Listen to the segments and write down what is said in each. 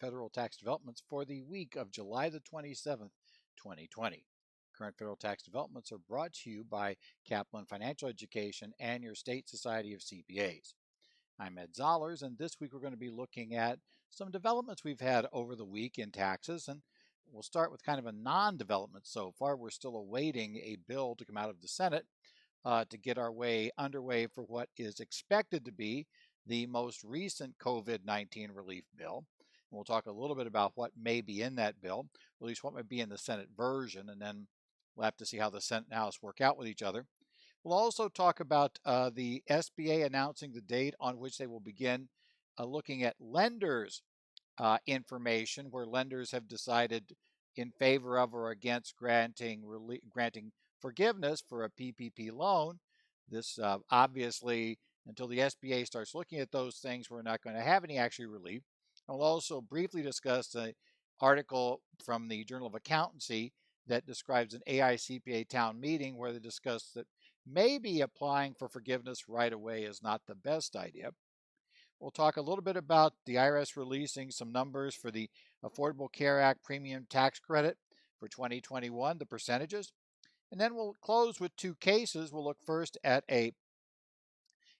federal tax developments for the week of July the 27th, 2020. Current federal tax developments are brought to you by Kaplan Financial Education and your state society of CPAs. I'm Ed Zollers, and this week we're going to be looking at some developments we've had over the week in taxes. And we'll start with kind of a non-development so far. We're still awaiting a bill to come out of the Senate to get our way underway for what is expected to be the most recent COVID-19 relief bill. And we'll talk a little bit about what may be in that bill, at least what might be in the Senate version, and then we'll have to see how the Senate and House work out with each other. We'll also talk about the SBA announcing the date on which they will begin looking at lenders' information, where lenders have decided in favor of or against granting forgiveness for a PPP loan. This obviously, until the SBA starts looking at those things, we're not going to have any actual relief. And we'll also briefly discuss an article from the Journal of Accountancy that describes an AICPA town meeting where they discuss that maybe applying for forgiveness right away is not the best idea. We'll talk a little bit about the IRS releasing some numbers for the Affordable Care Act premium tax credit for 2021, the percentages. And then we'll close with two cases. We'll look first at a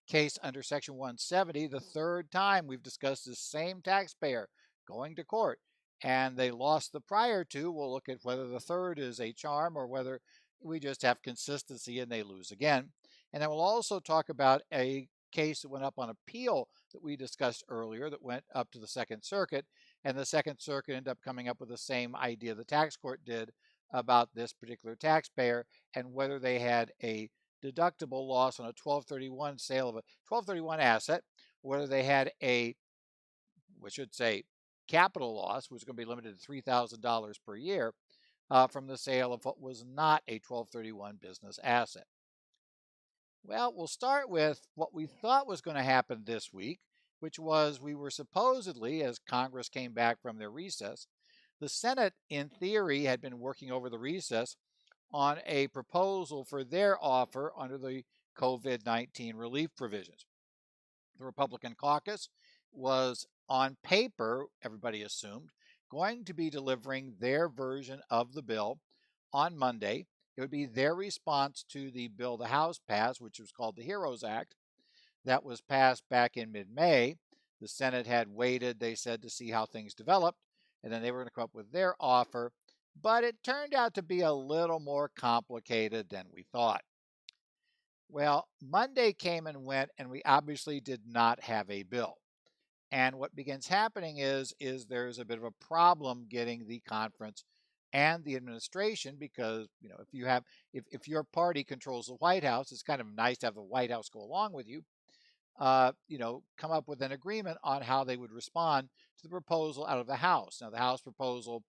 case under Section 170, the third time we've discussed this same taxpayer going to court, and they lost the prior two. We'll look at whether the third is a charm or whether we just have consistency and they lose again. And then we'll also talk about a case that went up on appeal that we discussed earlier that went up to the Second Circuit, and the Second Circuit ended up coming up with the same idea the tax court did about this particular taxpayer and whether they had a deductible loss on a 1231 sale of a 1231 asset, whether they had a, we should say, capital loss, which is going to be limited to $3,000 per year from the sale of what was not a 1231 business asset. Well, we'll start with what we thought was going to happen this week, which was we were supposedly, as Congress came back from their recess, the Senate, in theory, had been working over the recess on a proposal for their offer under the COVID-19 relief provisions. The Republican caucus was, on paper, everybody assumed, going to be delivering their version of the bill on Monday. It would be their response to the bill the House passed, which was called the HEROES Act, that was passed back in mid-May. The Senate had waited, they said, to see how things developed, and then they were going to come up with their offer. But it turned out to be a little more complicated than we thought. Well, Monday came and went, and we obviously did not have a bill. And what begins happening is there's a bit of a problem getting the conference and the administration, because if your party controls the White House, it's kind of nice to have the White House go along with you. Come up with an agreement on how they would respond to the proposal out of the House. Now, the House proposal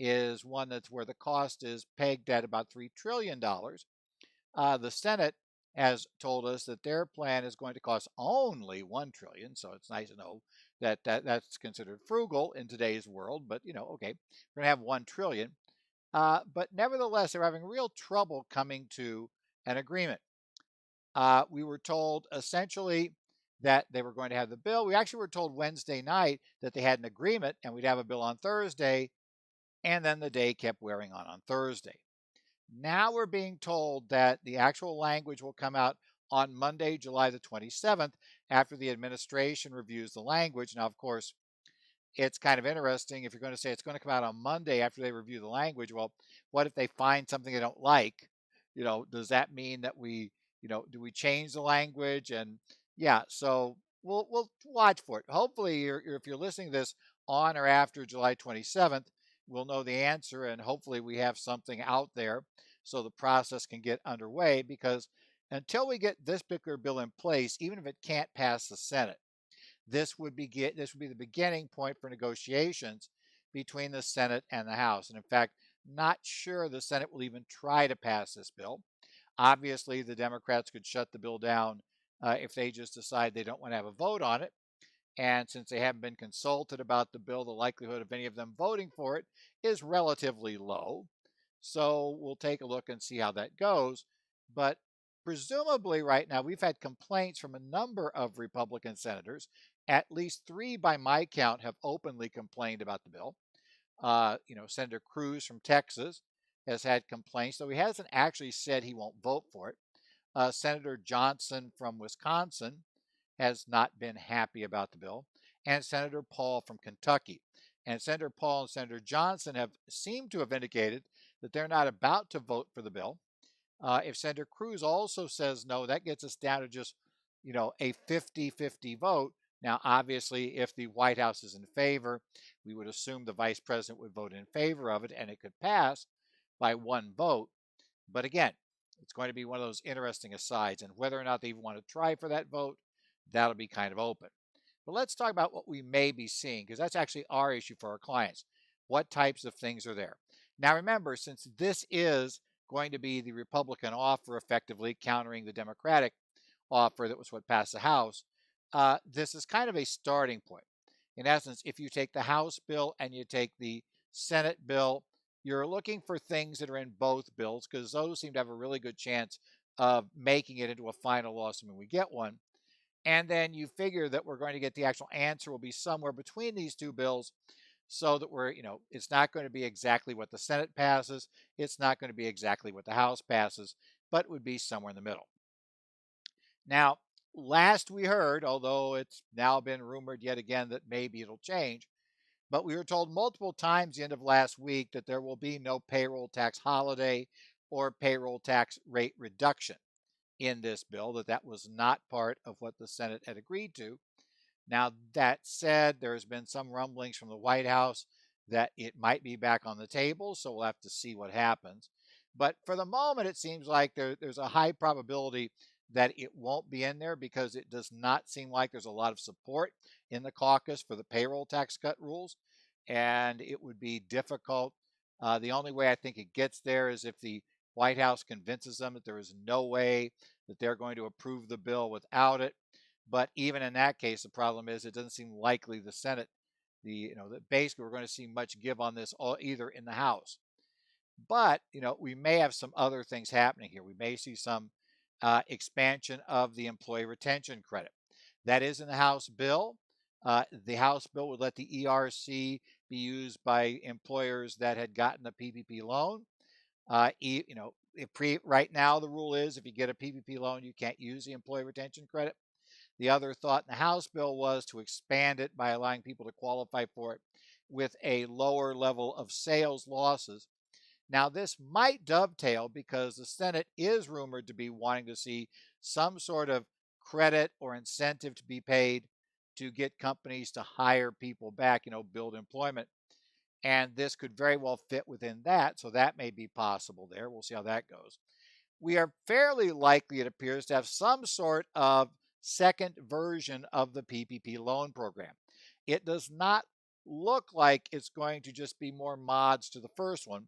is one that's where the cost is pegged at about $3 trillion. The Senate has told us that their plan is going to cost only $1 trillion. So it's nice to know that, that's considered frugal in today's world. But, okay, we're going to have $1 trillion. But nevertheless, they're having real trouble coming to an agreement. We were told essentially that they were going to have the bill. We actually were told Wednesday night that they had an agreement and we'd have a bill on Thursday. And then the day kept wearing on Thursday. Now we're being told that the actual language will come out on Monday, July the 27th, after the administration reviews the language. Now, of course, it's kind of interesting if you're going to say it's going to come out on Monday after they review the language. Well, what if they find something they don't like? Does that mean that do we change the language? And yeah, so we'll watch for it. Hopefully, if you're listening to this on or after July 27th, we'll know the answer, and hopefully we have something out there so the process can get underway, because until we get this particular bill in place, even if it can't pass the Senate, this would be the beginning point for negotiations between the Senate and the House. And in fact, not sure the Senate will even try to pass this bill. Obviously, the Democrats could shut the bill down if they just decide they don't want to have a vote on it. And since they haven't been consulted about the bill, the likelihood of any of them voting for it is relatively low. So we'll take a look and see how that goes. But presumably right now, we've had complaints from a number of Republican senators, at least 3 by my count have openly complained about the bill. Senator Cruz from Texas has had complaints, though he hasn't actually said he won't vote for it. Senator Johnson from Wisconsin has not been happy about the bill, and Senator Paul from Kentucky. And Senator Paul and Senator Johnson have seemed to have indicated that they're not about to vote for the bill. If Senator Cruz also says no, that gets us down to just, a 50-50 vote. Now, obviously, if the White House is in favor, we would assume the vice president would vote in favor of it and it could pass by one vote. But again, it's going to be one of those interesting asides, and whether or not they even want to try for that vote, that'll be kind of open. But let's talk about what we may be seeing, because that's actually our issue for our clients. What types of things are there? Now, remember, since this is going to be the Republican offer, effectively countering the Democratic offer that was what passed the House, this is kind of a starting point. In essence, if you take the House bill and you take the Senate bill, you're looking for things that are in both bills because those seem to have a really good chance of making it into a final law, assuming we get one. And then you figure that we're going to get the actual answer will be somewhere between these two bills so that it's not going to be exactly what the Senate passes. It's not going to be exactly what the House passes, but it would be somewhere in the middle. Now, last we heard, although it's now been rumored yet again that maybe it'll change, but we were told multiple times the end of last week that there will be no payroll tax holiday or payroll tax rate reduction in this bill, that was not part of what the Senate had agreed to. Now, that said, there's been some rumblings from the White House that it might be back on the table, so we'll have to see what happens. But for the moment, it seems like there's a high probability that it won't be in there because it does not seem like there's a lot of support in the caucus for the payroll tax cut rules, and it would be difficult. The only way I think it gets there is if the White House convinces them that there is no way that they're going to approve the bill without it. But even in that case, the problem is it doesn't seem likely the Senate, that basically we're going to see much give on this either in the House. But, we may have some other things happening here. We may see some expansion of the employee retention credit. That is in the House bill. The House bill would let the ERC be used by employers that had gotten a PPP loan. Right now the rule is if you get a PPP loan, you can't use the employee retention credit. The other thought in the House bill was to expand it by allowing people to qualify for it with a lower level of sales losses. Now, this might dovetail because the Senate is rumored to be wanting to see some sort of credit or incentive to be paid to get companies to hire people back, build employment. And this could very well fit within that, so that may be possible there. We'll see how that goes. We are fairly likely, it appears, to have some sort of second version of the PPP loan program. It does not look like it's going to just be more mods to the first one.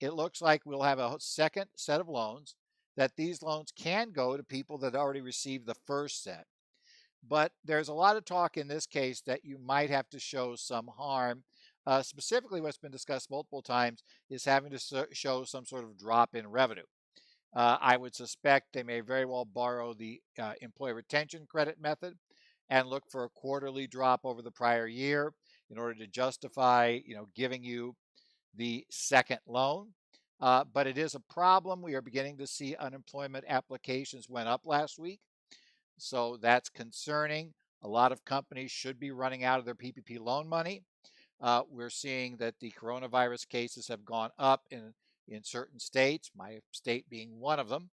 It looks like we'll have a second set of loans, that these loans can go to people that already received the first set. But there's a lot of talk in this case that you might have to show some harm. Specifically, what's been discussed multiple times is having to show some sort of drop in revenue. I would suspect they may very well borrow the employee retention credit method and look for a quarterly drop over the prior year in order to justify, giving you the second loan. But it is a problem. We are beginning to see unemployment applications went up last week. So that's concerning. A lot of companies should be running out of their PPP loan money. We're seeing that the coronavirus cases have gone up in certain states, my state being one of them,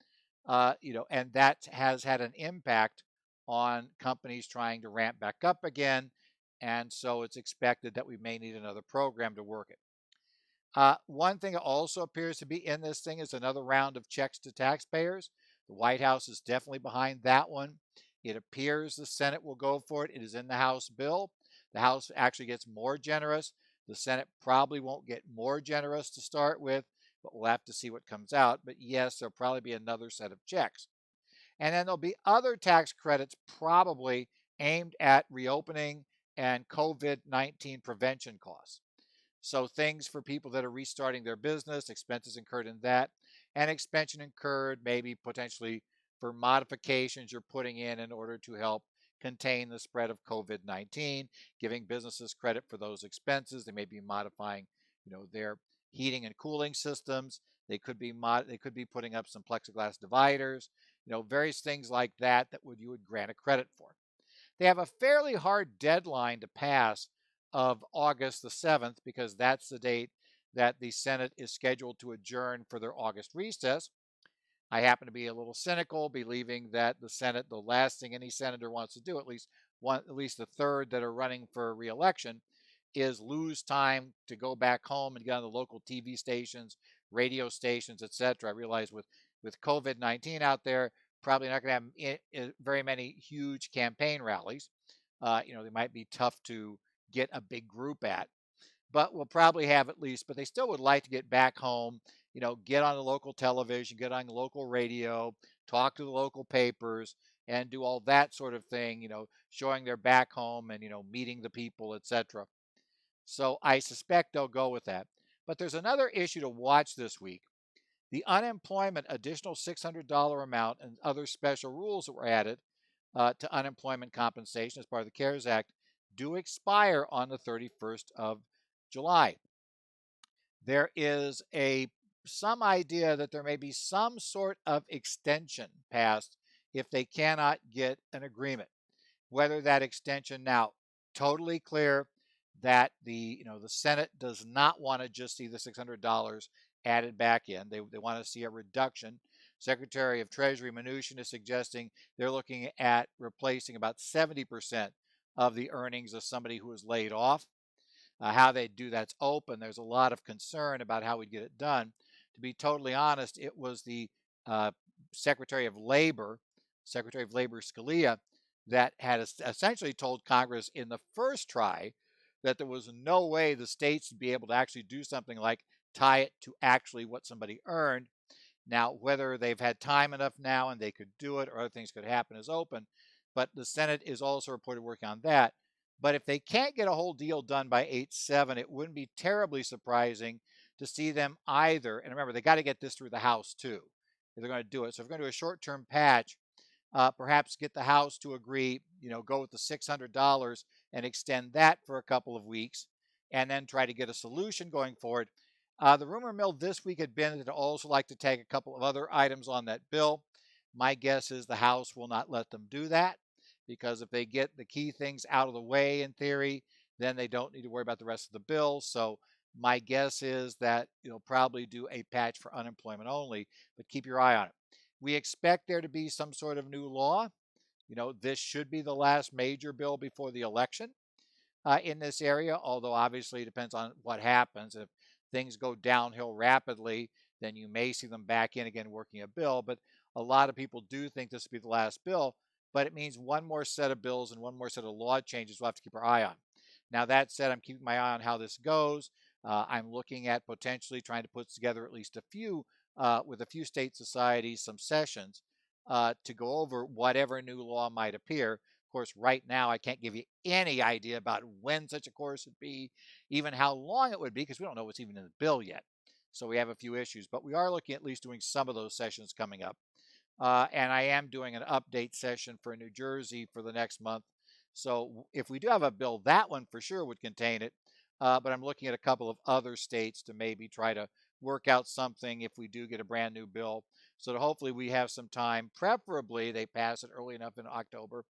and that has had an impact on companies trying to ramp back up again. And so it's expected that we may need another program to work it. One thing that also appears to be in this thing is another round of checks to taxpayers. The White House is definitely behind that one. It appears the Senate will go for it. It is in the House bill. The House actually gets more generous. The Senate probably won't get more generous to start with, but we'll have to see what comes out. But yes, there'll probably be another set of checks. And then there'll be other tax credits probably aimed at reopening and COVID-19 prevention costs. So things for people that are restarting their business, expenses incurred in that, and expense incurred maybe potentially for modifications you're putting in order to help contain the spread of COVID-19, giving businesses credit for those expenses. They may be modifying, their heating and cooling systems. They could be putting up some plexiglass dividers, various things like that you would grant a credit for. They have a fairly hard deadline to pass of August the 7th because that's the date that the Senate is scheduled to adjourn for their August recess. I happen to be a little cynical, believing that the Senate, the last thing any senator wants to do, at least the third that are running for reelection, is lose time to go back home and get on the local TV stations, radio stations, etc. I realize with COVID-19 out there, probably not going to have very many huge campaign rallies. They might be tough to get a big group at, but we'll probably have at least. But they still would like to get back home, get on the local television, get on the local radio, talk to the local papers, and do all that sort of thing, showing they're back home and, meeting the people, etc. So I suspect they'll go with that. But there's another issue to watch this week. The unemployment additional $600 amount and other special rules that were added to unemployment compensation as part of the CARES Act do expire on the 31st of July. There is some idea that there may be some sort of extension passed if they cannot get an agreement. Whether that extension now, totally clear that the Senate does not want to just see the $600 added back in. They want to see a reduction. Secretary of Treasury Mnuchin is suggesting they're looking at replacing about 70% of the earnings of somebody who was laid off. How they do that's open. There's a lot of concern about how we get it done. To be totally honest, it was the Secretary of Labor Scalia, that had essentially told Congress in the first try that there was no way the states would be able to actually do something like tie it to actually what somebody earned. Now, whether they've had time enough now and they could do it or other things could happen is open, but the Senate is also reported working on that. But if they can't get a whole deal done by 8/7, it wouldn't be terribly surprising to see them either. And remember, they got to get this through the House too, if they're going to do it. So if they're going to do a short-term patch, perhaps get the House to agree, go with the $600 and extend that for a couple of weeks, and then try to get a solution going forward. The rumor mill this week had been that they'd also like to take a couple of other items on that bill. My guess is the House will not let them do that, because if they get the key things out of the way, in theory, then they don't need to worry about the rest of the bill. So my guess is that you'll probably do a patch for unemployment only, but keep your eye on it. We expect there to be some sort of new law. This should be the last major bill before the election in this area, although obviously it depends on what happens. If things go downhill rapidly, then you may see them back in again working a bill. But a lot of people do think this will be the last bill, but it means one more set of bills and one more set of law changes we'll have to keep our eye on. Now, that said, I'm keeping my eye on how this goes. I'm looking at potentially trying to put together at least with a few state societies, some sessions to go over whatever new law might appear. Of course, right now, I can't give you any idea about when such a course would be, even how long it would be, because we don't know what's even in the bill yet. So we have a few issues, but we are looking at least doing some of those sessions coming up. And I am doing an update session for New Jersey for the next month. So if we do have a bill, that one for sure would contain it. But I'm looking at a couple of other states to maybe try to work out something if we do get a brand new bill. So hopefully we have some time, preferably they pass it early enough in October,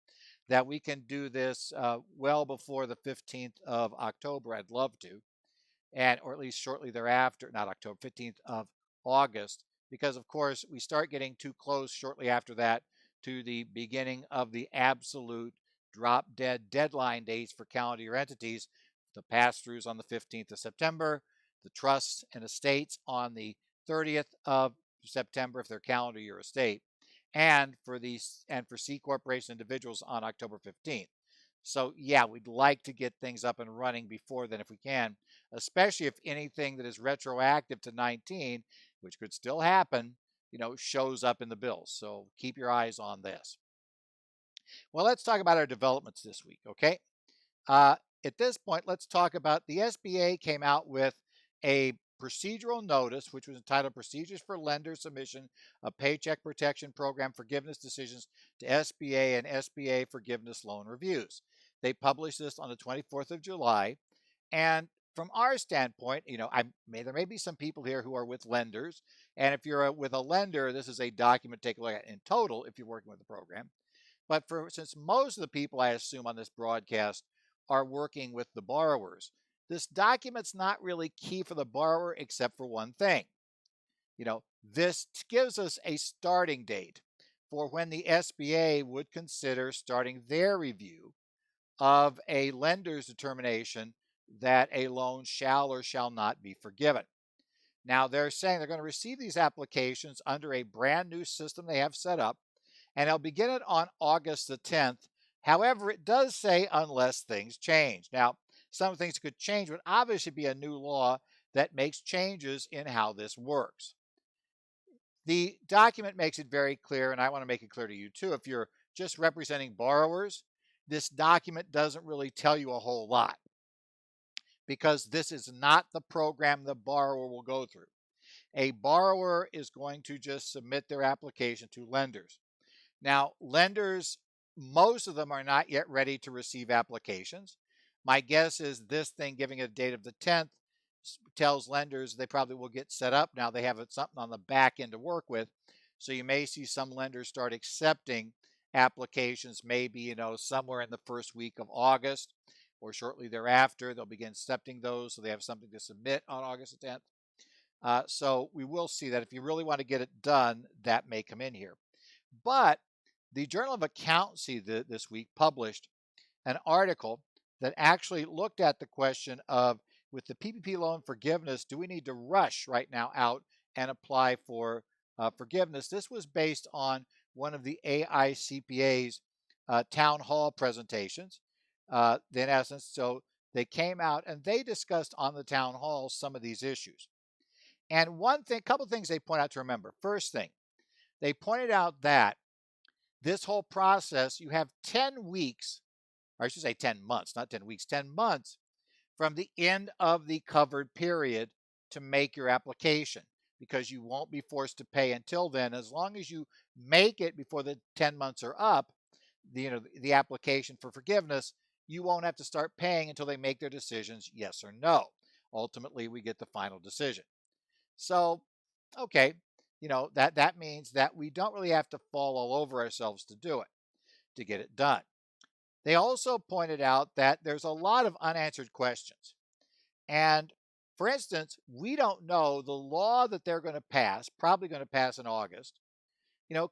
that we can do this well before the 15th of October. I'd love to, or at least shortly thereafter, not October, 15th of August, because of course we start getting too close shortly after that to the beginning of the absolute drop dead deadline dates for calendar year entities. The pass-throughs on the 15th of September, the trusts and estates on the 30th of September if they're calendar year estate, and for C corporation individuals on October 15th. So yeah, we'd like to get things up and running before then if we can, especially if anything that is retroactive to 19, which could still happen, shows up in the bills. So keep your eyes on this. Well, let's talk about our developments this week, okay? At this point, let's talk about the SBA came out with a procedural notice, which was entitled Procedures for Lender Submission of Paycheck Protection Program Forgiveness Decisions to SBA and SBA Forgiveness Loan Reviews. They published this on the 24th of July. And from our standpoint, there may be some people here who are with lenders. And if you're with a lender, this is a document to take a look at in total if you're working with the program. But since most of the people I assume on this broadcast are working with the borrowers, this document's not really key for the borrower except for one thing. This gives us a starting date for when the SBA would consider starting their review of a lender's determination that a loan shall or shall not be forgiven. Now, they're saying they're going to receive these applications under a brand new system they have set up, and they'll begin it on August the 10th. However, it does say unless things change. Now, some things could change, would obviously be a new law that makes changes in how this works. The document makes it very clear, and I want to make it clear to you too, if you're just representing borrowers, this document doesn't really tell you a whole lot because this is not the program the borrower will go through. A borrower is going to just submit their application to lenders. Now, lenders, most of them are not yet ready to receive applications. My guess is this thing, giving it a date of the 10th, tells lenders they probably will get set up. Now they have something on the back end to work with. So you may see some lenders start accepting applications maybe, somewhere in the first week of August or shortly thereafter. They'll begin accepting those so they have something to submit on August the 10th. So we will see that if you really want to get it done, that may come in here. But the Journal of Accountancy this week published an article that actually looked at the question of, with the PPP loan forgiveness, do we need to rush right now out and apply for forgiveness? This was based on one of the AICPA's town hall presentations. In essence, so they came out and they discussed on the town hall some of these issues. And couple things they point out to remember. First thing, they pointed out that this whole process, you have 10 weeks, or I should say 10 months, not 10 weeks, 10 months from the end of the covered period to make your application, because you won't be forced to pay until then. As long as you make it before the 10 months are up, the application for forgiveness, you won't have to start paying until they make their decisions, yes or no. Ultimately, we get the final decision. So, okay, that means that we don't really have to fall all over ourselves to do it, to get it done. They also pointed out that there's a lot of unanswered questions. And for instance, we don't know the law that they're going to pass, probably going to pass in August,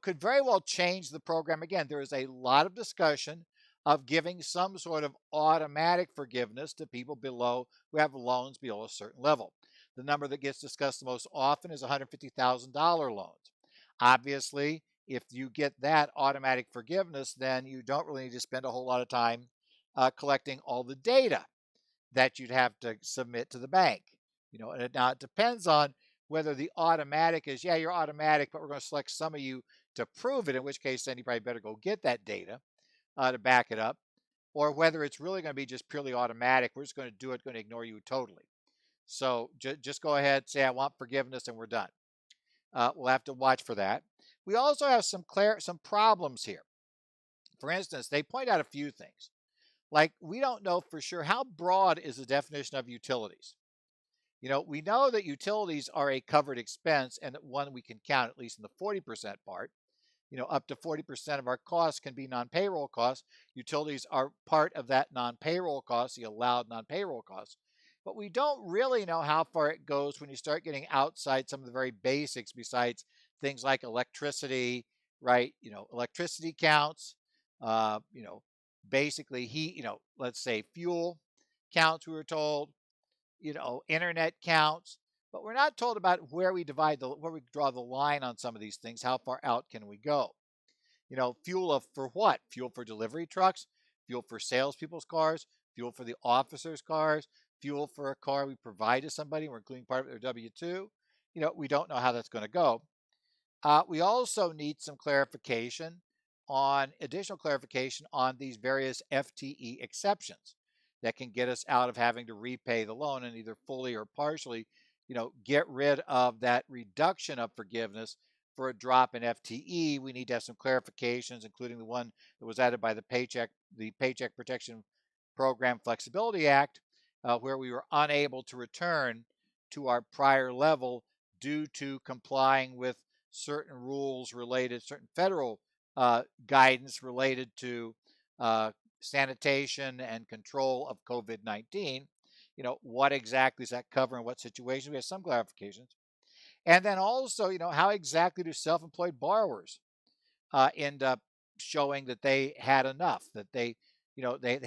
could very well change the program again. There is a lot of discussion of giving some sort of automatic forgiveness to people who have loans below a certain level. The number that gets discussed the most often is $150,000 loans. Obviously, if you get that automatic forgiveness, then you don't really need to spend a whole lot of time collecting all the data that you'd have to submit to the bank. And now it depends on whether the automatic is, yeah, you're automatic, but we're going to select some of you to prove it, in which case then you probably better go get that data to back it up, or whether it's really going to be just purely automatic. We're just going to do it, going to ignore you totally. So just go ahead, say I want forgiveness, and we're done. We'll have to watch for that. We also have some problems here. For instance, they point out a few things. Like, we don't know for sure how broad is the definition of utilities. We know that utilities are a covered expense, and that one we can count, at least in the 40% part. Up to 40% of our costs can be non-payroll costs. Utilities are part of that non-payroll cost, the allowed non-payroll costs. But we don't really know how far it goes when you start getting outside some of the very basics, besides things like electricity, right? Electricity counts, basically heat, let's say fuel counts, we were told, internet counts, but we're not told about where we draw the line on some of these things. How far out can we go? Fuel for what? Fuel for delivery trucks, fuel for salespeople's cars, fuel for the officers' cars, fuel for a car we provide to somebody, we're including part of their W-2. We don't know how that's going to go. We also need some additional clarification on these various FTE exceptions that can get us out of having to repay the loan and either fully or partially get rid of that reduction of forgiveness for a drop in FTE. We need to have some clarifications, including the one that was added by the Paycheck Protection Program Flexibility Act, where we were unable to return to our prior level due to complying with certain rules related, certain federal guidance related to uh, sanitation and control of COVID-19. What exactly does that cover and what situations? We have some clarifications. And then also, how exactly do self-employed borrowers end up showing that they had enough, that they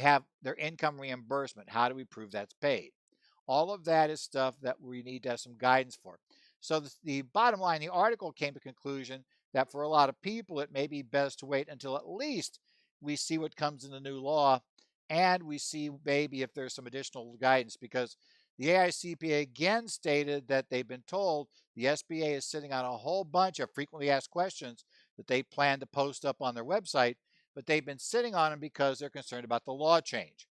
have their income reimbursement? How do we prove that's paid? All of that is stuff that we need to have some guidance for. So the bottom line, the article came to the conclusion that for a lot of people, it may be best to wait until at least we see what comes in the new law and we see maybe if there's some additional guidance, because the AICPA again stated that they've been told the SBA is sitting on a whole bunch of frequently asked questions that they plan to post up on their website, but they've been sitting on them because they're concerned about the law change.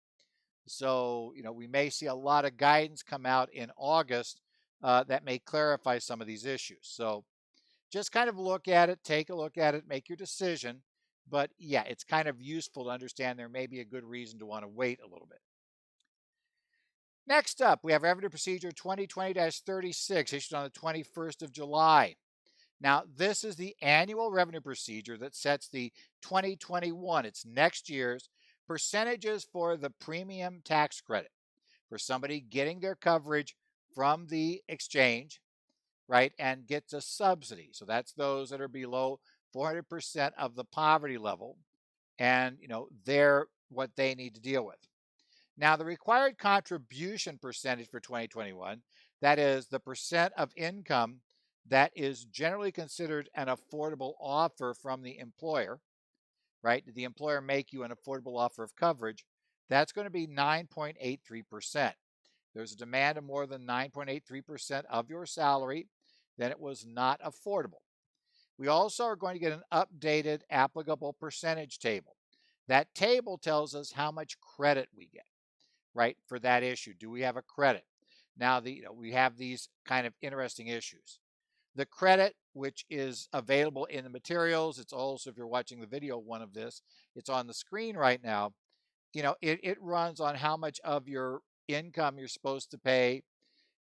So, we may see a lot of guidance come out in August that may clarify some of these issues. So just kind of look at it, take a look at it, make your decision. But yeah, it's kind of useful to understand there may be a good reason to want to wait a little bit. Next up, we have Revenue Procedure 2020-36 issued on the 21st of July. Now, this is the annual revenue procedure that sets the 2021, it's next year's, percentages for the premium tax credit for somebody getting their coverage from the exchange, right, and gets a subsidy. So that's those that are below 400% of the poverty level, and they're what they need to deal with. Now, the required contribution percentage for 2021, that is the percent of income that is generally considered an affordable offer from the employer, right? Did the employer make you an affordable offer of coverage? That's going to be 9.83%. There's a demand of more than 9.83% of your salary, then it was not affordable. We also are going to get an updated applicable percentage table. That table tells us how much credit we get, right, for that issue. Do we have a credit? Now, we have these kind of interesting issues. The credit, which is available in the materials, it's also, if you're watching the video one of this, it's on the screen right now. It runs on how much of your income you're supposed to pay,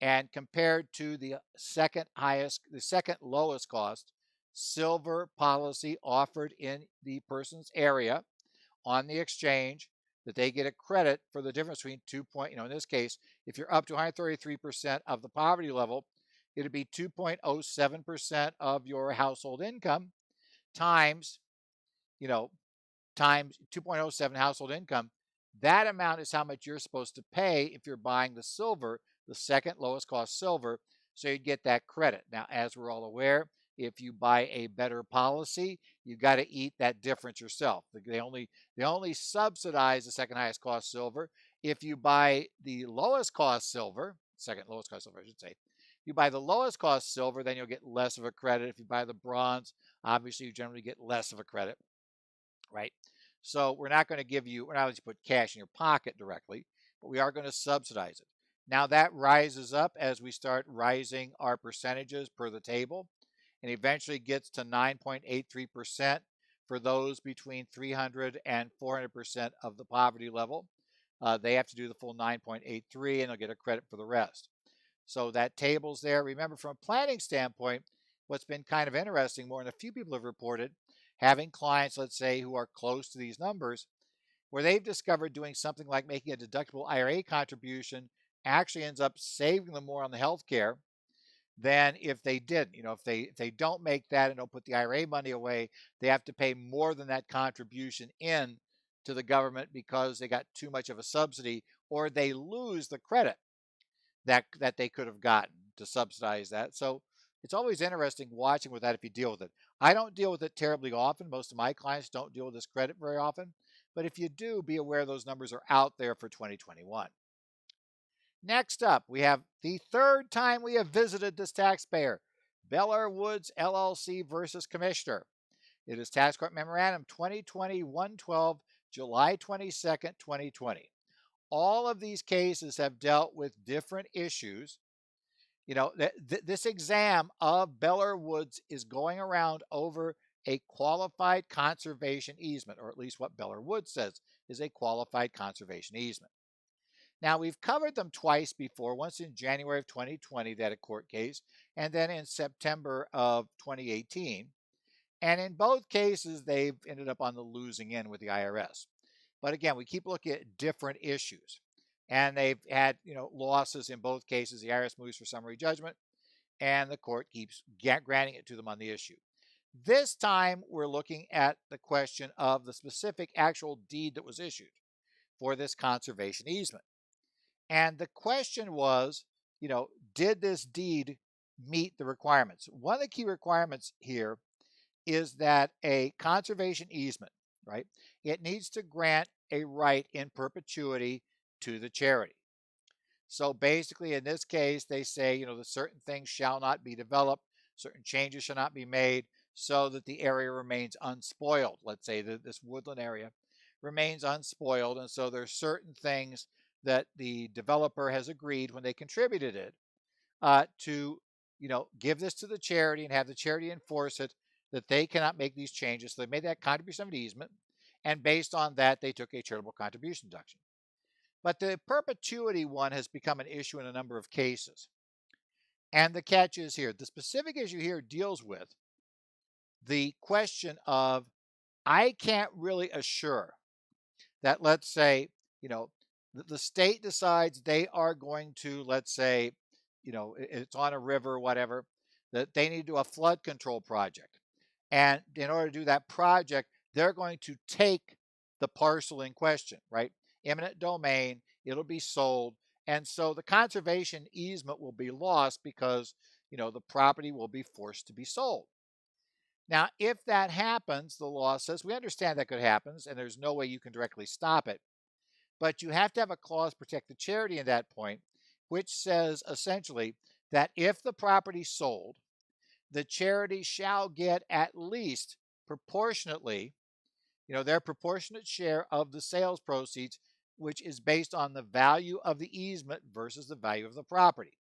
and compared to the second lowest cost silver policy offered in the person's area on the exchange, that they get a credit for the difference between in this case, if you're up to 133% of the poverty level, it'd be 2.07% of your household income times, times 2.07 household income. That amount is how much you're supposed to pay if you're buying the silver, the second lowest cost silver, so you get that credit. Now, as we're all aware, if you buy a better policy, you got to eat that difference yourself. They only subsidize the second highest cost silver. If you buy the lowest cost silver, second lowest cost silver, I should say, if you buy the lowest cost silver, then you'll get less of a credit. If you buy the bronze, obviously you generally get less of a credit, right? So we're not going to put cash in your pocket directly, but we are going to subsidize it. Now that rises up as we start rising our percentages per the table, and eventually gets to 9.83% for those between 300 and 400% of the poverty level. They have to do the full 9.83 and they'll get a credit for the rest. So that table's there. Remember, from a planning standpoint, what's been kind of interesting, more than a few people have reported, having clients, let's say, who are close to these numbers, where they've discovered doing something like making a deductible IRA contribution actually ends up saving them more on the health care than if they didn't. If they don't make that and don't put the IRA money away, they have to pay more than that contribution in to the government because they got too much of a subsidy, or they lose the credit that they could have gotten to subsidize that. So it's always interesting watching with that if you deal with it. I don't deal with it terribly often. Most of my clients don't deal with this credit very often. But if you do, be aware those numbers are out there for 2021. Next up, we have the third time we have visited this taxpayer, Bellaire Woods LLC versus Commissioner. It is Tax Court Memorandum 2020-112, July 22nd, 2020. All of these cases have dealt with different issues, This exam of Belleair Woods is going around over a qualified conservation easement, or at least what Belleair Woods says is a qualified conservation easement. Now, we've covered them twice before, once in January of 2020, that a court case, and then in September of 2018. And in both cases, they've ended up on the losing end with the IRS. But again, we keep looking at different issues. And they've had, losses in both cases. The IRS moves for summary judgment, and the court keeps granting it to them on the issue. This time, we're looking at the question of the specific actual deed that was issued for this conservation easement. And the question was, did this deed meet the requirements? One of the key requirements here is that a conservation easement, right, it needs to grant a right in perpetuity to the charity. So basically, in this case, they say, that certain things shall not be developed, certain changes shall not be made, so that the area remains unspoiled. Let's say that this woodland area remains unspoiled, and so there's certain things that the developer has agreed when they contributed it to, give this to the charity and have the charity enforce it, that they cannot make these changes. So they made that contribution of easement, and based on that, they took a charitable contribution deduction. But the perpetuity one has become an issue in a number of cases. And the catch is here. The specific issue here deals with the question of, I can't really assure that, let's say, the state decides they are going to, let's say, it's on a river or whatever, that they need to do a flood control project. And in order to do that project, they're going to take the parcel in question, right? Eminent domain, it'll be sold. And so the conservation easement will be lost because, the property will be forced to be sold. Now, if that happens, the law says, we understand that could happen, and there's no way you can directly stop it. But you have to have a clause to protect the charity in that point, which says essentially that if the property sold, the charity shall get at least proportionately, their proportionate share of the sales proceeds, which is based on the value of the easement versus the value of the property.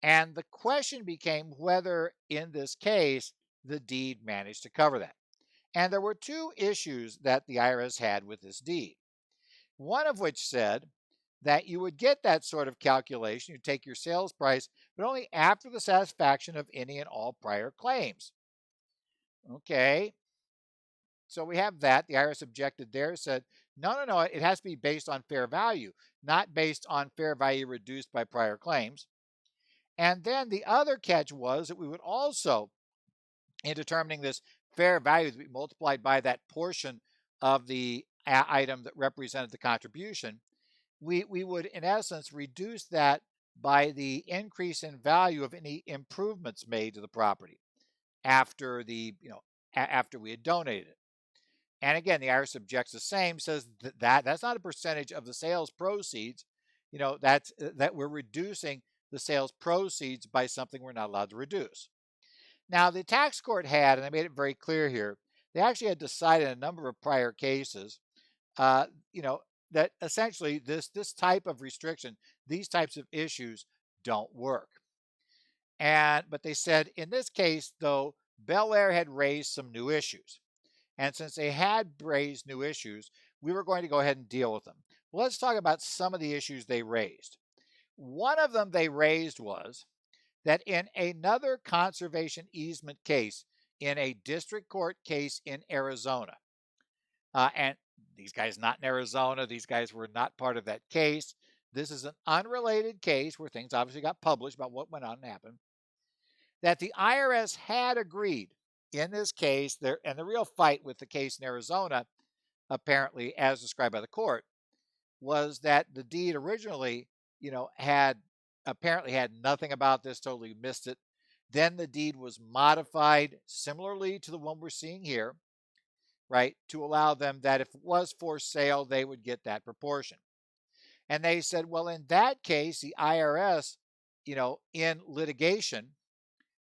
And the question became whether, in this case, the deed managed to cover that. And there were two issues that the IRS had with this deed. One of which said that you would get that sort of calculation, you take your sales price, but only after the satisfaction of any and all prior claims. Okay, so we have that. The IRS objected there, said, no, it has to be based on fair value, not based on fair value reduced by prior claims. And then the other catch was that we would also, in determining this fair value to be multiplied by that portion of the item that represented the contribution, we would, in essence, reduce that by the increase in value of any improvements made to the property after after we had donated it. And again, the IRS objects the same, says that's not a percentage of the sales proceeds. That we're reducing the sales proceeds by something we're not allowed to reduce. Now, the tax court had, and I made it very clear here, they actually had decided in a number of prior cases, that essentially this type of restriction, these types of issues don't work. But they said in this case, though, Belleair had raised some new issues. And since they had raised new issues, we were going to go ahead and deal with them. Well, let's talk about some of the issues they raised. One of them they raised was that in another conservation easement case, in a district court case in Arizona, and these guys not in Arizona, these guys were not part of that case. This is an unrelated case where things obviously got published about what went on and happened, that the IRS had agreed in this case, and the real fight with the case in Arizona, apparently, as described by the court, was that the deed originally, had apparently had nothing about this, totally missed it. Then the deed was modified similarly to the one we're seeing here, right, to allow them that if it was for sale, they would get that proportion. And they said, well, in that case, the IRS, in litigation,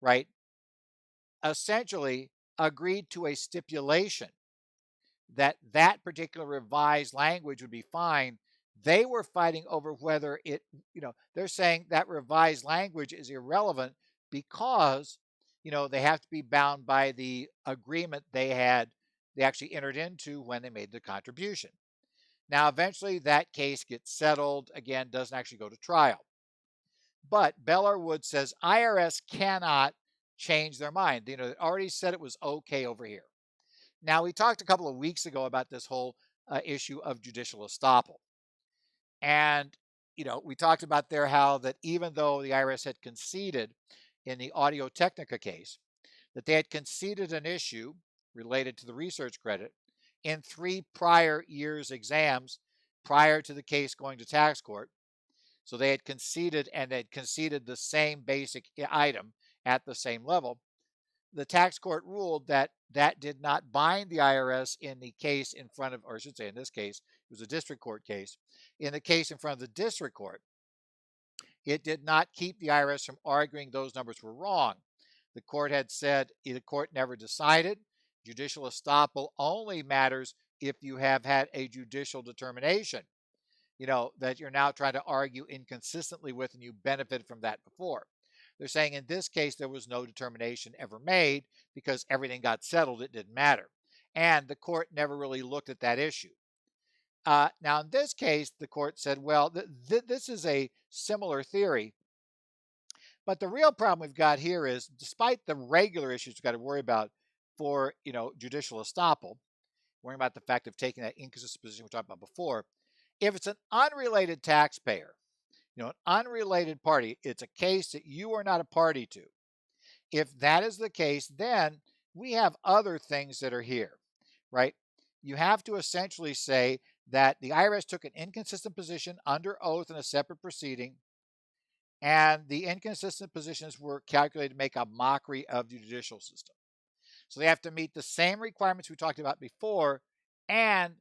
right, essentially agreed to a stipulation that that particular revised language would be fine They were fighting over whether it, they're saying that revised language is irrelevant because, they have to be bound by the agreement they actually entered into when they made the contribution. Now, eventually that case gets settled, again, doesn't actually go to trial. But Beller Woods says IRS cannot change their mind. They already said it was okay over here. Now, we talked a couple of weeks ago about this whole issue of judicial estoppel. And, we talked about there how that even though the IRS had conceded in the Audio Technica case, that they had conceded an issue related to the research credit in 3 prior years' exams prior to the case going to tax court. So they had conceded, and they'd conceded the same basic item at the same level. The tax court ruled that that did not bind the IRS in the case in front of, or I should say in this case, it was a district court case. In the case in front of the district court, it did not keep the IRS from arguing those numbers were wrong. The court had said the court never decided. Judicial estoppel only matters if you have had a judicial determination, that you're now trying to argue inconsistently with and you benefited from that before. They're saying in this case, there was no determination ever made because everything got settled. It didn't matter. And the court never really looked at that issue. Now, in this case, the court said, well, this is a similar theory. But the real problem we've got here is, despite the regular issues we've got to worry about for, judicial estoppel, worrying about the fact of taking that inconsistent position we talked about before, if it's an unrelated taxpayer, an unrelated party, it's a case that you are not a party to. If that is the case, then we have other things that are here, right? You have to essentially say that the IRS took an inconsistent position under oath in a separate proceeding, and the inconsistent positions were calculated to make a mockery of the judicial system. So they have to meet the same requirements we talked about before, and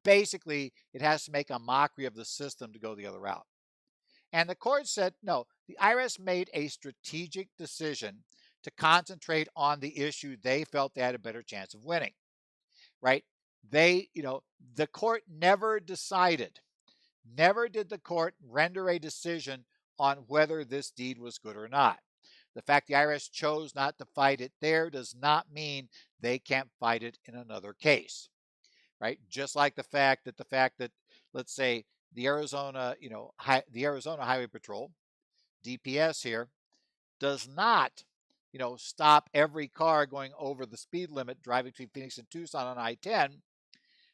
basically it has to make a mockery of the system to go the other route. And the court said, no, the IRS made a strategic decision to concentrate on the issue they felt they had a better chance of winning, right? The court never did the court render a decision on whether this deed was good or not. The fact the IRS chose not to fight it there does not mean they can't fight it in another case, right? Just like the fact that, let's say, the Arizona Highway Patrol, DPS here, does not, stop every car going over the speed limit driving between Phoenix and Tucson on I-10,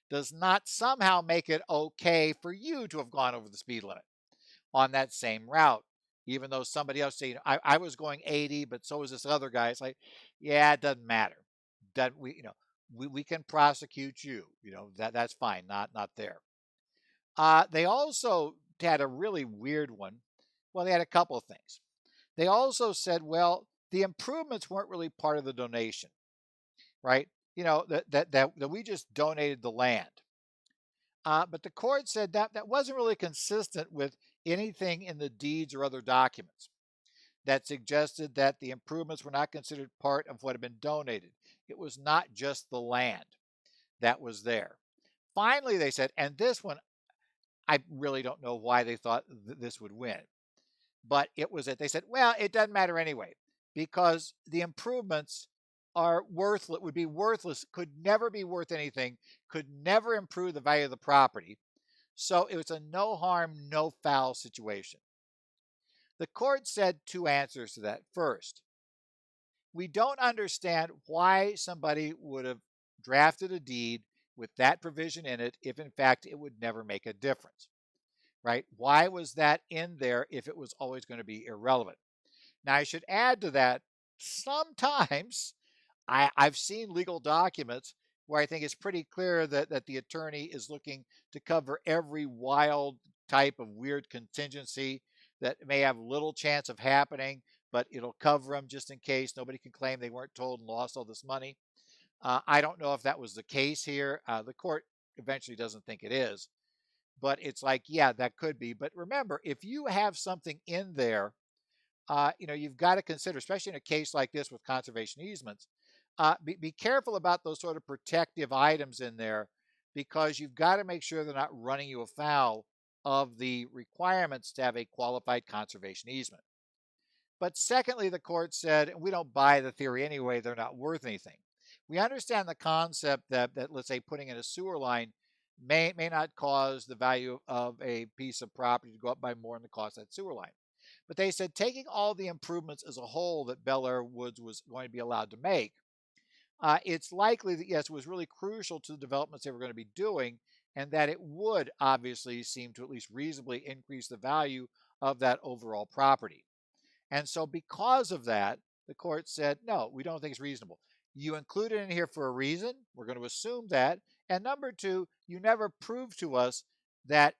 does not somehow make it okay for you to have gone over the speed limit on that same route, even though somebody else say, I was going 80, but so was this other guy. It's like, yeah, it doesn't matter. That we can prosecute you. That's fine. Not there. They also had a really weird one. Well, they had a couple of things. They also said, well, the improvements weren't really part of the donation, right? That we just donated the land. But the court said that wasn't really consistent with anything in the deeds or other documents that suggested that the improvements were not considered part of what had been donated. It was not just the land that was there. Finally, they said, and this one, I really don't know why they thought this would win, but it was that they said, well, it doesn't matter anyway, because the improvements are worthless, would be worthless, could never be worth anything, could never improve the value of the property. So it was a no harm, no foul situation. The court said 2 answers to that. First, we don't understand why somebody would have drafted a deed with that provision in it if in fact it would never make a difference, right? Why was that in there if it was always going to be irrelevant? Now, I should add to that, sometimes I've seen legal documents where I think it's pretty clear that the attorney is looking to cover every wild type of weird contingency that may have little chance of happening, but it'll cover them just in case nobody can claim they weren't told and lost all this money. I don't know if that was the case here. The court eventually doesn't think it is, but it's like, yeah, that could be. But remember, if you have something in there, you've got to consider, especially in a case like this with conservation easements, be careful about those sort of protective items in there, because you've got to make sure they're not running you afoul of the requirements to have a qualified conservation easement. But secondly, the court said, we don't buy the theory anyway, they're not worth anything. We understand the concept that let's say, putting in a sewer line may not cause the value of a piece of property to go up by more than the cost of that sewer line. But they said, taking all the improvements as a whole that Bel Air Woods was going to be allowed to make, it's likely that, yes, it was really crucial to the developments they were going to be doing, and that it would obviously seem to at least reasonably increase the value of that overall property. And so because of that, the court said, no, we don't think it's reasonable. You include it in here for a reason. We're going to assume that. And number two, you never proved to us that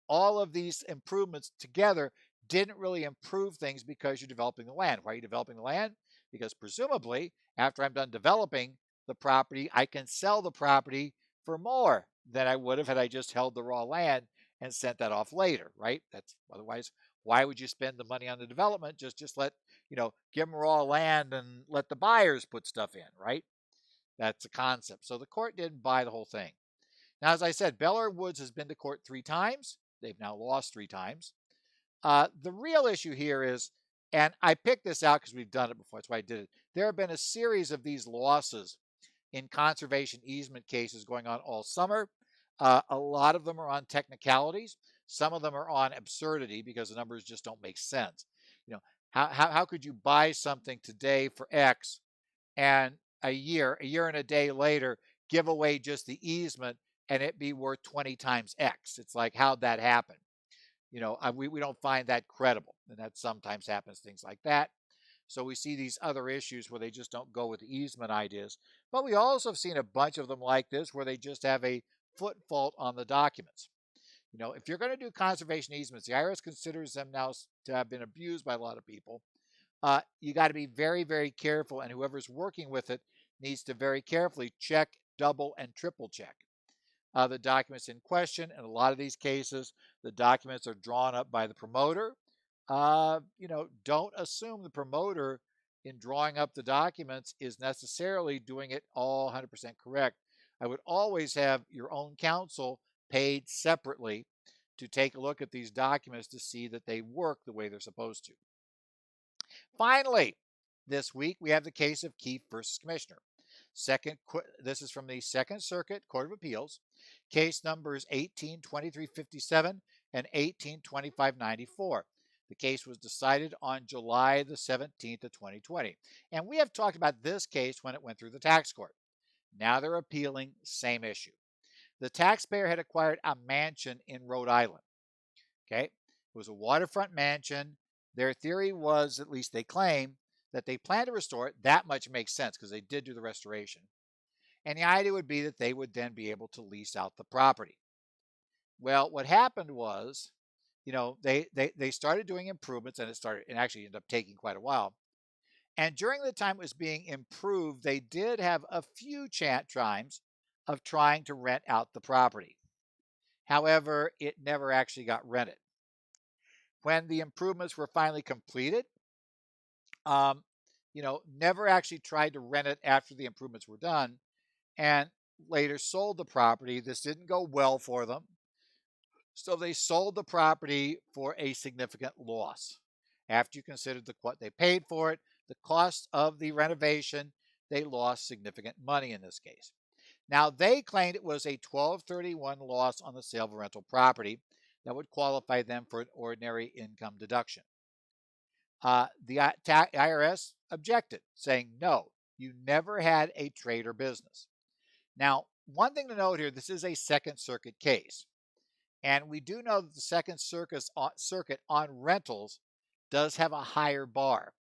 all of these improvements together didn't really improve things because you're developing the land. Why are you developing the land? Because presumably, after I'm done developing the property, I can sell the property for more than I would have had I just held the raw land and sent that off later, right? That's otherwise, why would you spend the money on the development? Just let, give them raw land and let the buyers put stuff in, right? That's the concept. So the court didn't buy the whole thing. Now, as I said, Bel Air Woods has been to court 3 times. They've now lost 3 times. The real issue here is, and I picked this out because we've done it before, that's why I did it. There have been a series of these losses in conservation easement cases going on all summer. A lot of them are on technicalities. Some of them are on absurdity because the numbers just don't make sense. How could you buy something today for X and a year and a day later give away just the easement and it be worth 20 times X? It's like, how'd that happen? We don't find that credible, and that sometimes happens, things like that. So we see these other issues where they just don't go with the easement ideas. But we also have seen a bunch of them like this where they just have a foot fault on the documents. If you're going to do conservation easements, the IRS considers them now to have been abused by a lot of people. You got to be very, very careful, and whoever's working with it needs to very carefully check, double, and triple check the documents in question. In a lot of these cases, the documents are drawn up by the promoter. Don't assume the promoter in drawing up the documents is necessarily doing it all 100% correct. I would always have your own counsel paid separately to take a look at these documents to see that they work the way they're supposed to. Finally, this week we have the case of Keefe versus Commissioner. This is from the Second Circuit Court of Appeals, case numbers 18-2357 and 18-2594. The case was decided on July the 17th of 2020. And we have talked about this case when it went through the tax court. Now they're appealing, same issue. The taxpayer had acquired a mansion in Rhode Island. Okay, it was a waterfront mansion. Their theory was, at least they claim, that they plan to restore it. That much makes sense because they did do the restoration. And the idea would be that they would then be able to lease out the property. Well, what happened was, they started doing improvements, and it actually ended up taking quite a while. And during the time it was being improved, they did have a few times of trying to rent out the property. However, it never actually got rented. When the improvements were finally completed, never actually tried to rent it after the improvements were done, and later sold the property. This didn't go well for them. So they sold the property for a significant loss. After you considered what they paid for it, the cost of the renovation, they lost significant money in this case. Now, they claimed it was a 1231 loss on the sale of a rental property that would qualify them for an ordinary income deduction. The IRS objected, saying, no, you never had a trade or business. Now, one thing to note here, this is a Second Circuit case. And we do know that the Second Circuit on rentals does have a higher bar.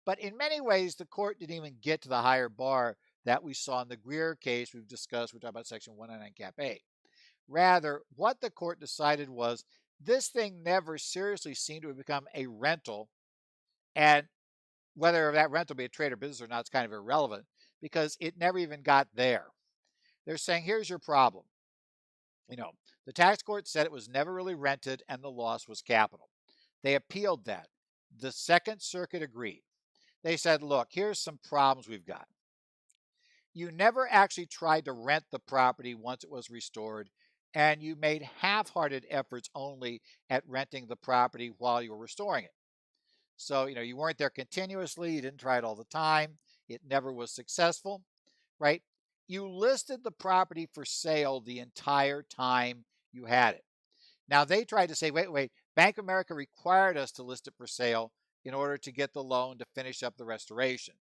But in many ways, the court didn't even get to the higher bar that we saw in the Greer case we've discussed. We're talking about Section 199 Cap A. Rather, what the court decided was this thing never seriously seemed to have become a rental. And whether that rental be a trade or business or not is kind of irrelevant because it never even got there. They're saying, here's your problem. The tax court said it was never really rented and the loss was capital. They appealed that. The Second Circuit agreed. They said, look, here's some problems we've got. You never actually tried to rent the property once it was restored, and you made half-hearted efforts only at renting the property while you were restoring it. So, you weren't there continuously, you didn't try it all the time, it never was successful, right? You listed the property for sale the entire time you had it. Now they tried to say, wait, Bank of America required us to list it for sale in order to get the loan to finish up the restoration.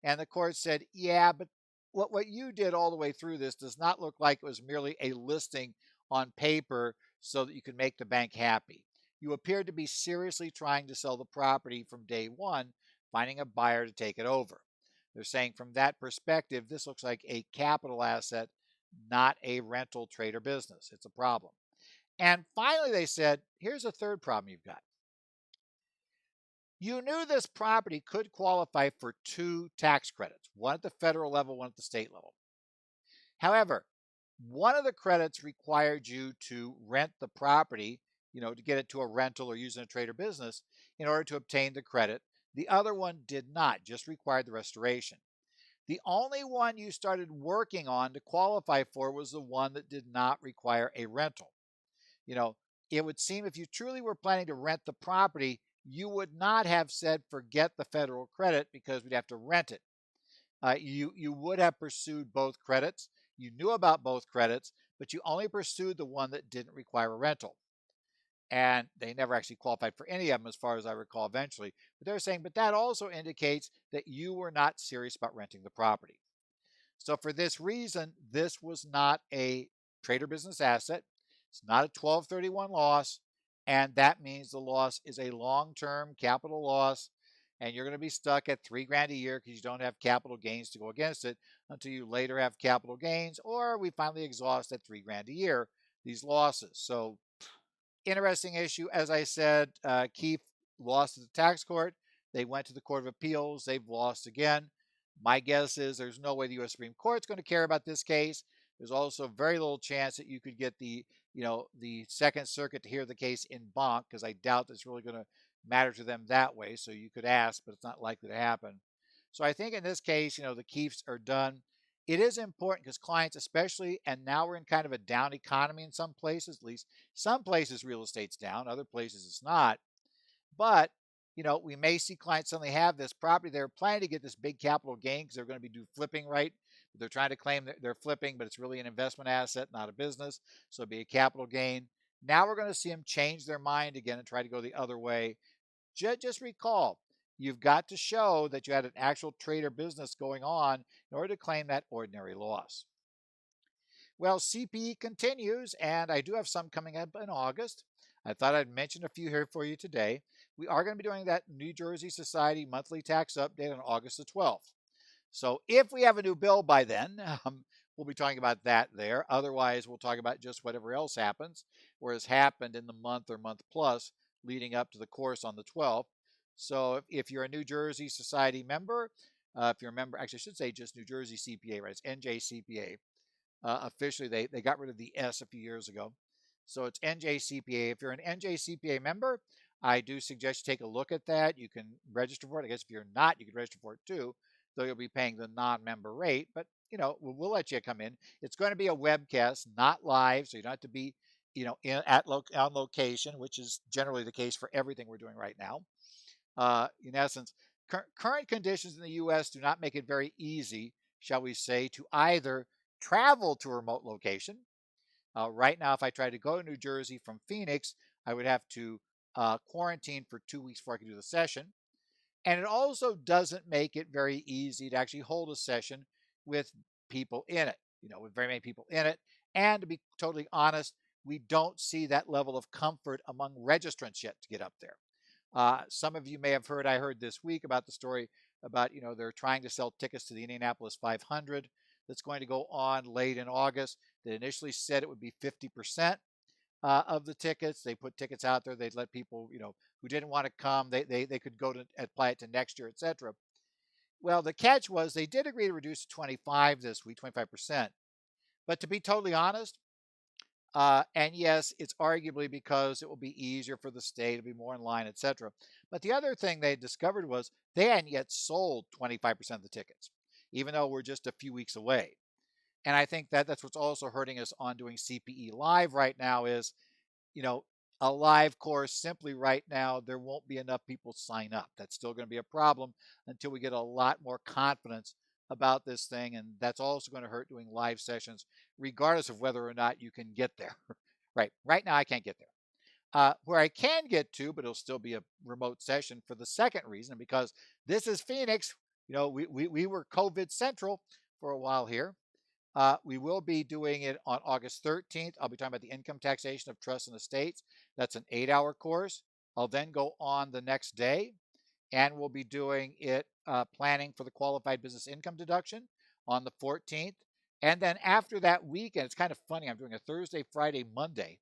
And the court said, yeah, but what you did all the way through this does not look like it was merely a listing on paper so that you could make the bank happy. You appeared to be seriously trying to sell the property from day one, finding a buyer to take it over. They're saying from that perspective, this looks like a capital asset, not a rental trade or business. It's a problem. And finally, they said, here's a third problem you've got. You knew this property could qualify for two tax credits, one at the federal level, one at the state level. However, one of the credits required you to rent the property, to get it to a rental or use in a trade or business in order to obtain the credit. The other one did not, just required the restoration. The only one you started working on to qualify for was the one that did not require a rental. It would seem if you truly were planning to rent the property, you would not have said forget the federal credit because we'd have to rent it. You would have pursued both credits. You knew about both credits, but you only pursued the one that didn't require a rental. And they never actually qualified for any of them, as far as I recall, eventually. But they're saying, but that also indicates that you were not serious about renting the property. So for this reason, this was not a trade or business asset. It's not a 1231 loss. And that means the loss is a long-term capital loss. And you're going to be stuck at $3,000 a year because you don't have capital gains to go against it until you later have capital gains, or we finally exhaust at $3,000 a year these losses. So interesting issue. As I said, Keefe lost to the tax court. They went to the Court of Appeals. They've lost again. My guess is there's no way the U.S. Supreme Court's going to care about this case. There's also very little chance that you could get the Second Circuit to hear the case en banc, because I doubt it's really going to matter to them that way. So you could ask, but it's not likely to happen. So I think in this case, the Keefes are done. It is important because clients, especially, and now we're in kind of a down economy in some places, at least some places real estate's down, other places it's not. But, we may see clients suddenly have this property. They're planning to get this big capital gain because they're going to be flipping, right? They're trying to claim that they're flipping, but it's really an investment asset, not a business. So it'll be a capital gain. Now we're going to see them change their mind again and try to go the other way. Just recall, you've got to show that you had an actual trade or business going on in order to claim that ordinary loss. Well, CPE continues, and I do have some coming up in August. I thought I'd mention a few here for you today. We are going to be doing that New Jersey Society monthly tax update on August the 12th. So if we have a new bill by then, we'll be talking about that there. Otherwise, we'll talk about just whatever else happens or has happened in the month or month plus leading up to the course on the 12th. So if you're a New Jersey Society member, if you're a member, actually I should say just New Jersey CPA, right? It's NJCPA. Officially, they got rid of the S a few years ago. So it's NJCPA. If you're an NJCPA member, I do suggest you take a look at that. You can register for it. I guess if you're not, you can register for it too, though you'll be paying the non-member rate. But, we'll let you come in. It's going to be a webcast, not live, so you don't have to be, on location, which is generally the case for everything we're doing right now. In essence, current conditions in the U.S. do not make it very easy, shall we say, to either travel to a remote location. Right now, if I tried to go to New Jersey from Phoenix, I would have to quarantine for 2 weeks before I could do the session. And it also doesn't make it very easy to actually hold a session with people in it, with very many people in it. And to be totally honest, we don't see that level of comfort among registrants yet to get up there. Some of you may have heard, I heard this week about the story about, they're trying to sell tickets to the Indianapolis 500 that's going to go on late in August. They initially said it would be 50% of the tickets. They put tickets out there. They'd let people, who didn't want to come, they could go to apply it to next year, etc. Well, the catch was they did agree to reduce to 25 this week, 25%. But to be totally honest, and yes, it's arguably because it will be easier for the state to be more in line, etc. But the other thing they discovered was they hadn't yet sold 25% of the tickets, even though we're just a few weeks away. And I think that that's what's also hurting us on doing CPE live right now is, you know, a live course simply right now, there won't be enough people sign up. That's still going to be a problem until we get a lot more confidence about this thing. And that's also going to hurt doing live sessions, regardless of whether or not you can get there. Right now, I can't get there. Where I can get to, but it'll still be a remote session for the second reason, because this is Phoenix. We were COVID central for a while here. We will be doing it on August 13th. I'll be talking about the income taxation of trusts and estates. That's an 8-hour course. I'll then go on the next day, and we'll be doing it planning for the qualified business income deduction on the 14th. And then after that weekend, it's kind of funny. I'm doing a Thursday, Friday, Monday.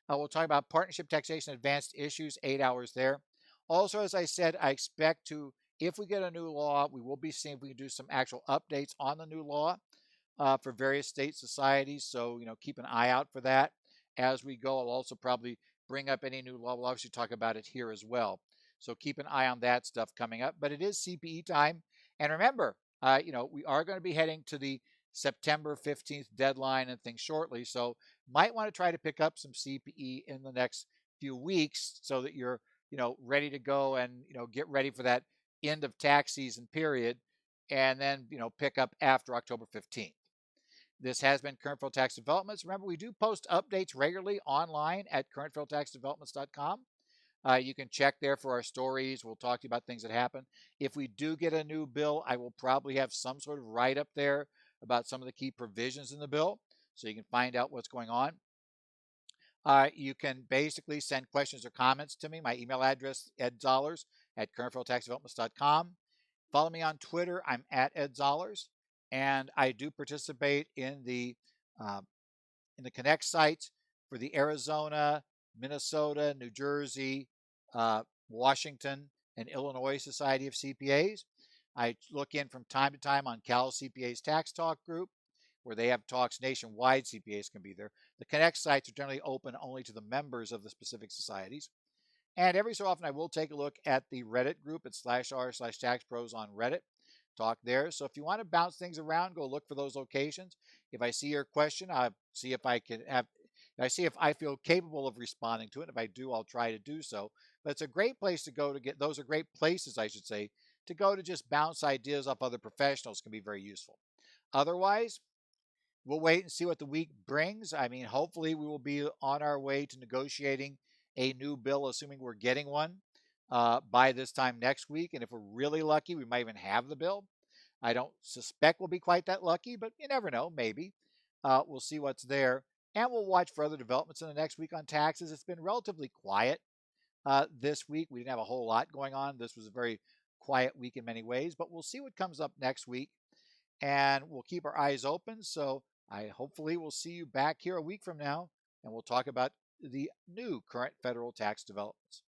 We'll talk about partnership taxation advanced issues, 8 hours there. Also, as I said, I expect to, if we get a new law, we will be seeing if we can do some actual updates on the new law for various state societies. So, keep an eye out for that as we go. I'll also probably bring up any new law. We'll obviously talk about it here as well. So keep an eye on that stuff coming up. But it is CPE time. And remember, we are going to be heading to the September 15th deadline and things shortly. So might want to try to pick up some CPE in the next few weeks so that you're, ready to go and, get ready for that end of tax season period. And then, pick up after October 15th. This has been Current Federal Tax Developments. Remember, we do post updates regularly online at currentfederaltaxdevelopments.com. You can check there for our stories. We'll talk to you about things that happen. If we do get a new bill, I will probably have some sort of write up there about some of the key provisions in the bill so you can find out what's going on. You can basically send questions or comments to me. My email address, edzollers at currentfederaltaxdevelopments.com. Follow me on Twitter. I'm at edzollers. And I do participate in the Connect sites for the Arizona, Minnesota, New Jersey, Washington, and Illinois Society of CPAs. I look in from time to time on Cal CPA's Tax Talk group, where they have talks nationwide. CPAs can be there. The Connect sites are generally open only to the members of the specific societies. And every so often, I will take a look at the Reddit group at /r/taxpros on Reddit. Talk there. So if you want to bounce things around, go look for those locations. If I see your question, I'll see if I can have. I see if I feel capable of responding to it. If I do, I'll try to do so. But it's a great place to go to get. Those are great places, I should say, to go to just bounce ideas off other professionals. Can be very useful. Otherwise, we'll wait and see what the week brings. I mean, hopefully, we will be on our way to negotiating a new bill, assuming we're getting one by this time next week. And if we're really lucky, we might even have the bill. I don't suspect we'll be quite that lucky, but you never know, maybe. We'll see what's there. And we'll watch further developments in the next week on taxes. It's been relatively quiet this week. We didn't have a whole lot going on. This was a very quiet week in many ways, but we'll see what comes up next week. And we'll keep our eyes open. So I hopefully will see you back here a week from now, and we'll talk about the new current federal tax developments.